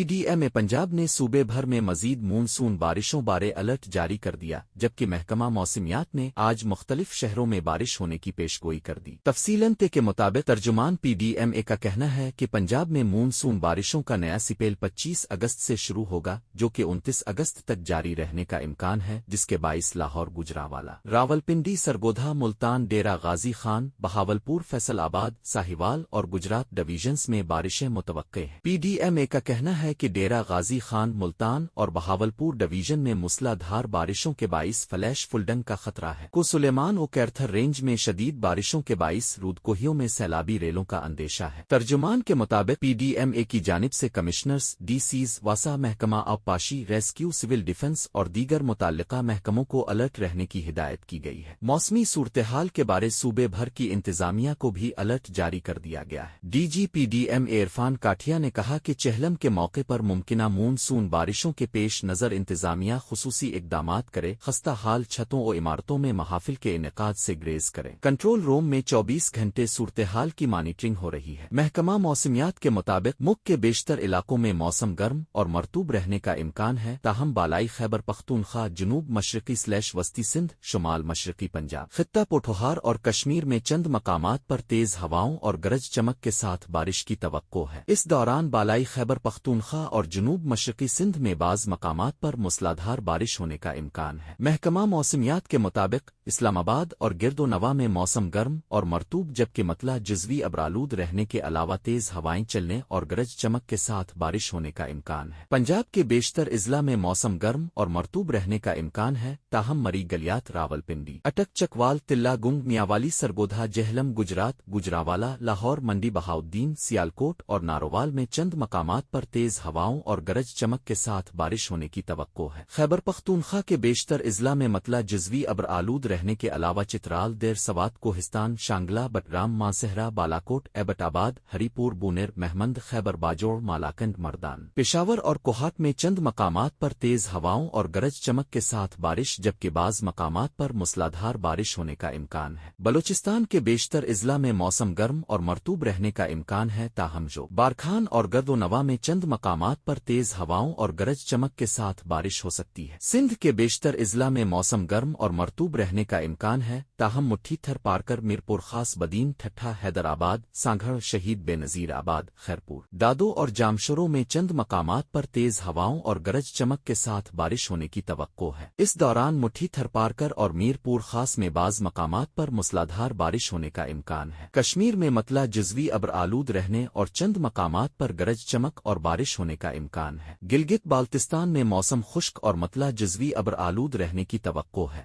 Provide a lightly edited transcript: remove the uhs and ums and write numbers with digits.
D M Punjab نے صوبے بھر میں مزید مونسون بارشوں بارے الرٹ جاری کر دیا، جبکہ محکمہ موسمیات نے آج مختلف شہروں میں بارش ہونے کی پیشگوئی کر دی۔ تفصیلاً کے مطابق ترجمان پی ڈی ایم اے کا کہنا ہے کہ پنجاب میں مونسون بارشوں کا نیا سپیل 25 اگست سے شروع ہوگا، جو کہ 29 اگست تک جاری رہنے کا امکان ہے، جس کے باعث لاہور، گوجرانوالہ، راولپنڈی، سرگودھا، ملتان، ڈیرہ غازی خان، بہاولپور، فیصل آباد، ساہیوال اور گجرات ڈویژنز میں بارشیں متوقع ہیں۔ پی ڈی ایم اے کا کہنا ہے کہ ڈیرہ غازی خان، ملتان اور بہاولپور ڈویژن میں موسلا دھار بارشوں کے باعث فلیش فلڈنگ کا خطرہ ہے۔ کو سلیمان و کیرتھر رینج میں شدید بارشوں کے باعث رودکوہیوں میں سیلابی ریلوں کا اندیشہ ہے۔ ترجمان کے مطابق پی ڈی ایم اے کی جانب سے کمشنرز، ڈی سیز، واسا محکمہ آبپاشی، ریسکیو، سول ڈیفنس اور دیگر متعلقہ محکموں کو الرٹ رہنے کی ہدایت کی گئی ہے۔ موسمی صورتحال کے بارے صوبے بھر کی انتظامیہ کو بھی الرٹ جاری کر دیا گیا ہے۔ D G P D M A Irfan Kathia نے کہا کہ چہلم کے موقع پر ممکنہ مونسون بارشوں کے پیش نظر انتظامیہ خصوصی اقدامات کرے، خستہ حال چھتوں و عمارتوں میں محافل کے انعقاد سے گریز کریں۔ کنٹرول روم میں 24 گھنٹے صورتحال کی مانیٹرنگ ہو رہی ہے۔ محکمہ موسمیات کے مطابق ملک کے بیشتر علاقوں میں موسم گرم اور مرطوب رہنے کا امکان ہے، تاہم بالائی خیبر پختونخوا، جنوب مشرقی وسطی سندھ، شمال مشرقی پنجاب، خطہ پوٹھوہار اور کشمیر میں چند مقامات پر تیز ہواؤں اور گرج چمک کے ساتھ بارش کی توقع ہے۔ اس دوران بالائی خیبر پختونخوا اور جنوب مشرقی سندھ میں بعض مقامات پر موسلادھار بارش ہونے کا امکان ہے۔ محکمہ موسمیات کے مطابق اسلام آباد اور گرد و نواح میں موسم گرم اور مرطوب، جبکہ مطلع جزوی ابرآلود رہنے کے علاوہ تیز ہوائیں چلنے اور گرج چمک کے ساتھ بارش ہونے کا امکان ہے۔ پنجاب کے بیشتر اضلاع میں موسم گرم اور مرطوب رہنے کا امکان ہے، تاہم مری گلیات، راولپنڈی، اٹک، چکوال، تلہ گنگ، میاوالی، سرگودھا، جہلم، گجرات، گوجرانوالہ، لاہور، منڈی بہاؤالدین، سیالکوٹ اور نارووال میں چند مقامات پر تیز ہواؤں اور گرج چمک کے ساتھ بارش ہونے کی توقع ہے۔ خیبر پختونخوا کے بیشتر اضلاع میں مطلع جزوی ابرآلود رہنے کے علاوہ چترال، دیر سوات، کوہستان، شانگلہ، بٹگرام، مانسہرہ، بالاکوٹ، ایبٹ آباد، ہری پور، بونیر، مہمند، خیبر باجوڑ، مالاکنڈ، مردان، پشاور اور کوہاٹ میں چند مقامات پر تیز ہواؤں اور گرج چمک کے ساتھ بارش، جبکہ بعض مقامات پر موسلادھار بارش ہونے کا امکان ہے۔ بلوچستان کے بیشتر اضلاع میں موسم گرم اور مرطوب رہنے کا امکان ہے، تاہم جو بارکھان اور گرد و نواح میں چند مقامات پر تیز ہواؤں اور گرج چمک کے ساتھ بارش ہو سکتی ہے۔ سندھ کے بیشتر اضلاع میں موسم گرم اور مرطوب رہنے کا امکان ہے، تاہم مٹھی تھر، پارکر، میرپور خاص، بدین، ٹھٹھہ، حیدرآباد، سانگھڑ، شہید بے نظیر آباد، خیرپور، دادو اور جامشورو میں چند مقامات پر تیز ہواؤں اور گرج چمک کے ساتھ بارش ہونے کی توقع ہے۔ اس دوران مٹھی تھر، پارکر اور میرپور خاص میں بعض مقامات پر موسلادھار بارش ہونے کا امکان ہے۔ کشمیر میں مطلع جزوی ابرآلود رہنے اور چند مقامات پر گرج چمک اور بارش ہونے کا امکان ہے۔ گلگت بالتستان میں موسم خشک اور مطلع جزوی ابرآلود رہنے کی توقع ہے۔